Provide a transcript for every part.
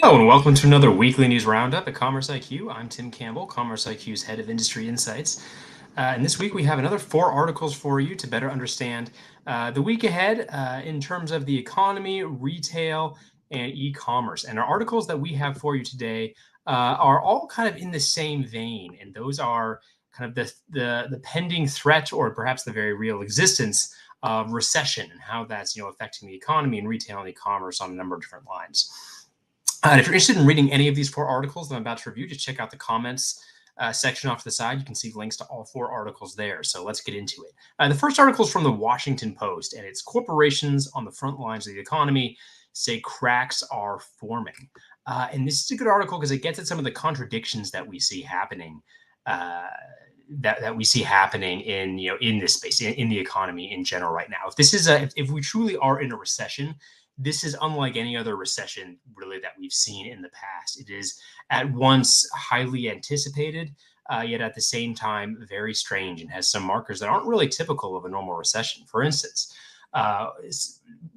Hello and welcome to another weekly news roundup at CommerceIQ. I'm Tim Campbell, CommerceIQ's head of industry insights. And this week we have another 4 articles for you to better understand the week ahead in terms of the economy, retail, and e-commerce. And our articles that we have for you today are all kind of in the same vein, and those are kind of the pending threat or perhaps the very real existence of recession and how that's affecting the economy and retail and e-commerce on a number of different lines. And if you're interested in reading any of these 4 articles that I'm about to review, just check out the comments section off to the side. You can see links to all 4 articles there. So let's get into it. The first article is from the Washington Post, and it's corporations on the front lines of the economy say cracks are forming. And this is a good article because it gets at some of the contradictions that we see happening that we see happening in this space, in the economy in general right now. If we truly are in a recession, this is unlike any other recession really that we've seen in the past. It is at once highly anticipated, yet at the same time very strange, and has some markers that aren't really typical of a normal recession. For instance,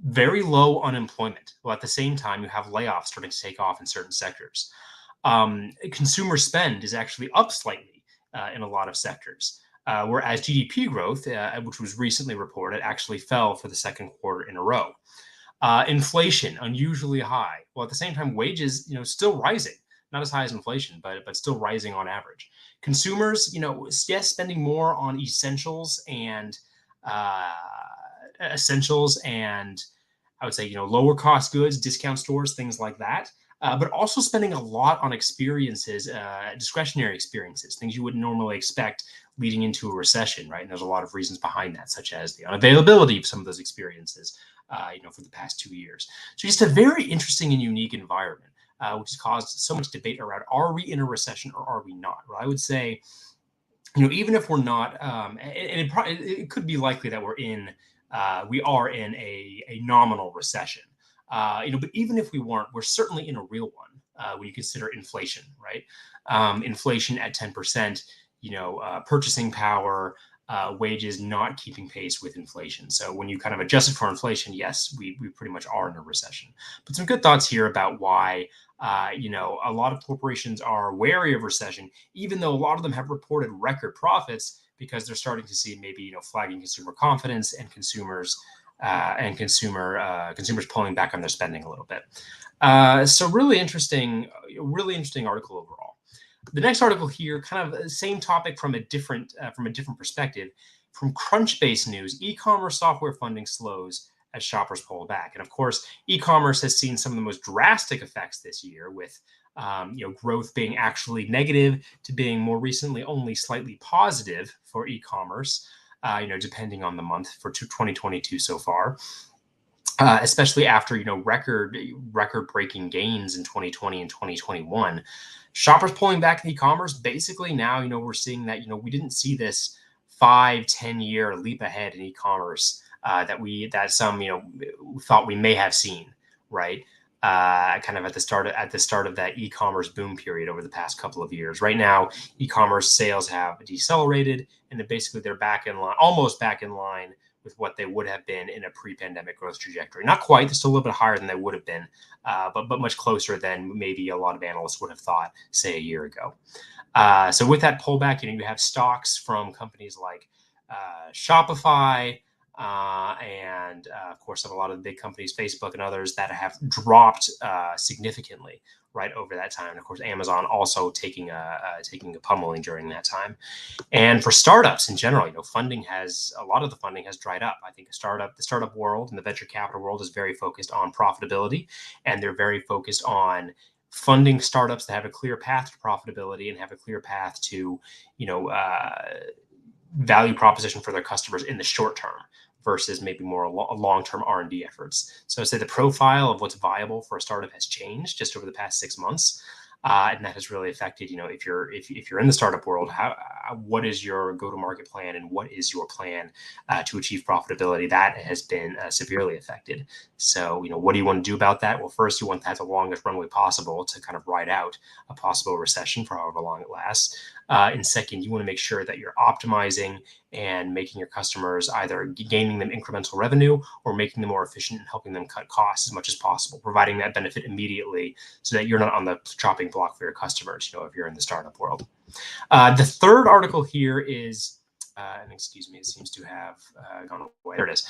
very low unemployment, while at the same time you have layoffs starting to take off in certain sectors. Consumer spend is actually up slightly in a lot of sectors. Whereas GDP growth, which was recently reported, actually fell for the second quarter in a row. Inflation unusually high, while at the same time wages still rising, not as high as inflation, but still rising on average. Consumers, yes, spending more on essentials and I would say lower cost goods, discount stores, things like that. But also spending a lot on experiences, discretionary experiences, things you wouldn't normally expect leading into a recession, right? And there's a lot of reasons behind that, such as the unavailability of some of those experiences, for the past 2 years. So just a very interesting and unique environment, which has caused so much debate around, are we in a recession or are we not? Well, I would say, even if we're not, and it could be likely that we are in a nominal recession. But even if we weren't, we're certainly in a real one when you consider inflation, right? Inflation at 10%, purchasing power, wages not keeping pace with inflation. So when you kind of adjust it for inflation, yes, we pretty much are in a recession. But some good thoughts here about why, a lot of corporations are wary of recession, even though a lot of them have reported record profits because they're starting to see maybe, flagging consumer confidence and consumers pulling back on their spending a little bit. So really interesting article overall. The next article here, kind of the same topic from a different perspective. From Crunchbase News, e-commerce software funding slows as shoppers pull back. And of course, e-commerce has seen some of the most drastic effects this year, with growth being actually negative to being more recently only slightly positive for e-commerce. Depending on the month for 2022 so far. Especially after record-breaking gains in 2020 and 2021, shoppers pulling back in e-commerce. Basically, now we're seeing that we didn't see this 5-10 year leap ahead in e-commerce that some thought we may have seen, right? Kind of at the start of that e-commerce boom period over the past couple of years. Right now, e-commerce sales have decelerated, and basically they're almost back in line with what they would have been in a pre-pandemic growth trajectory. Not quite, they're still a little bit higher than they would have been, but much closer than maybe a lot of analysts would have thought, say, a year ago. So with that pullback, you have stocks from companies like Shopify, Of course, a lot of the big companies, Facebook and others, that have dropped significantly right over that time. And of course, Amazon also taking a pummeling during that time. And for startups in general, a lot of the funding has dried up. I think the startup world and the venture capital world is very focused on profitability, and they're very focused on funding startups that have a clear path to profitability and have a clear path to, value proposition for their customers in the short term versus maybe more long-term R&D efforts. So I'd say the profile of what's viable for a startup has changed just over the past 6 months. And that has really affected, if you're in the startup world, what is your go-to-market plan and what is your plan to achieve profitability? That has been severely affected. So, what do you want to do about that? Well, first, you want to have the longest runway possible to kind of ride out a possible recession for however long it lasts. And second, you want to make sure that you're optimizing and making your customers either gaining them incremental revenue or making them more efficient and helping them cut costs as much as possible, providing that benefit immediately so that you're not on the chopping block for your customers, if you're in the startup world. The third article here is, and excuse me, it seems to have gone away. There it is.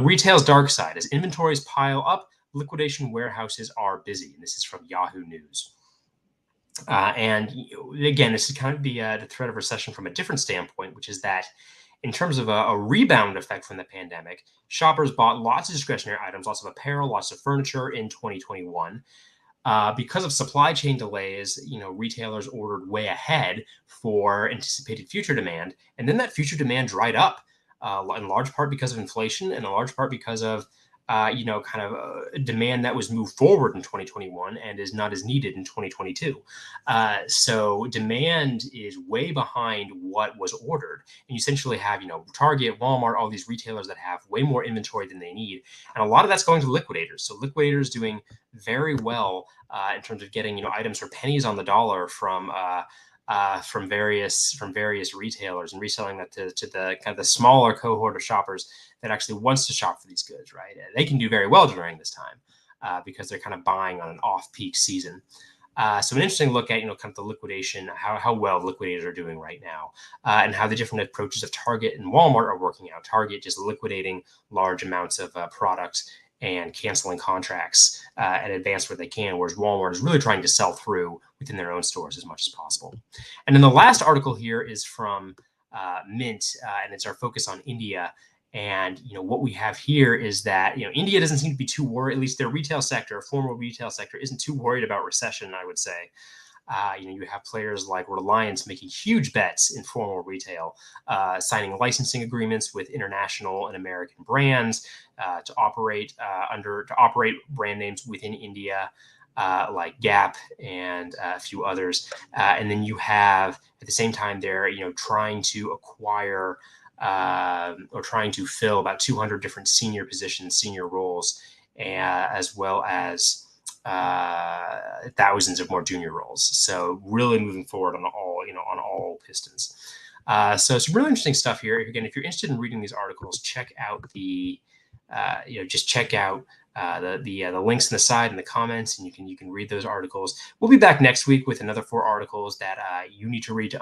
Retail's dark side. As inventories pile up, liquidation warehouses are busy. And this is from Yahoo News. And again, this is kind of the threat of recession from a different standpoint, which is that in terms of a rebound effect from the pandemic, shoppers bought lots of discretionary items, lots of apparel, lots of furniture in 2021. Because of supply chain delays, retailers ordered way ahead for anticipated future demand, and then that future demand dried up, in large part because of inflation, and in large part because of demand that was moved forward in 2021 and is not as needed in 2022. So demand is way behind what was ordered. And you essentially have, Target, Walmart, all these retailers that have way more inventory than they need. And a lot of that's going to liquidators. So liquidators doing very well in terms of getting, items for pennies on the dollar from various retailers and reselling that to the kind of the smaller cohort of shoppers that actually wants to shop for these goods, right? They can do very well during this time because they're kind of buying on an off-peak season. So an interesting look at, kind of the liquidation, how well liquidators are doing right now, and how the different approaches of Target and Walmart are working out. Target just liquidating large amounts of products and canceling contracts in advance where they can, whereas Walmart is really trying to sell through within their own stores as much as possible. And then the last article here is from Mint, and it's our focus on India. And what we have here is that India doesn't seem to be too worried. At least their retail sector, formal retail sector, isn't too worried about recession, I would say. You have players like Reliance making huge bets in formal retail, signing licensing agreements with international and American brands to operate brand names within India, like Gap and a few others. And then you have at the same time they're trying to acquire or trying to fill about 200 different senior positions, senior roles, as well as thousands of more junior roles. So really moving forward on all pistons. So some really interesting stuff here. Again, if you're interested in reading these articles, check out the links in the side in the comments, and you can read those articles. We'll be back next week with another 4 articles that you need to read to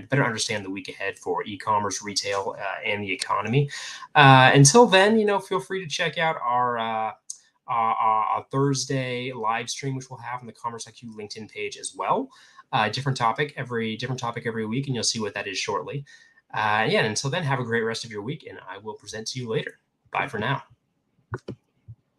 better understand the week ahead for e-commerce, retail, and the economy. Until then, feel free to check out our Thursday live stream, which we'll have on the CommerceIQ LinkedIn page as well. Different topic every week, and you'll see what that is shortly. And until then, have a great rest of your week, and I will present to you later. Bye for now.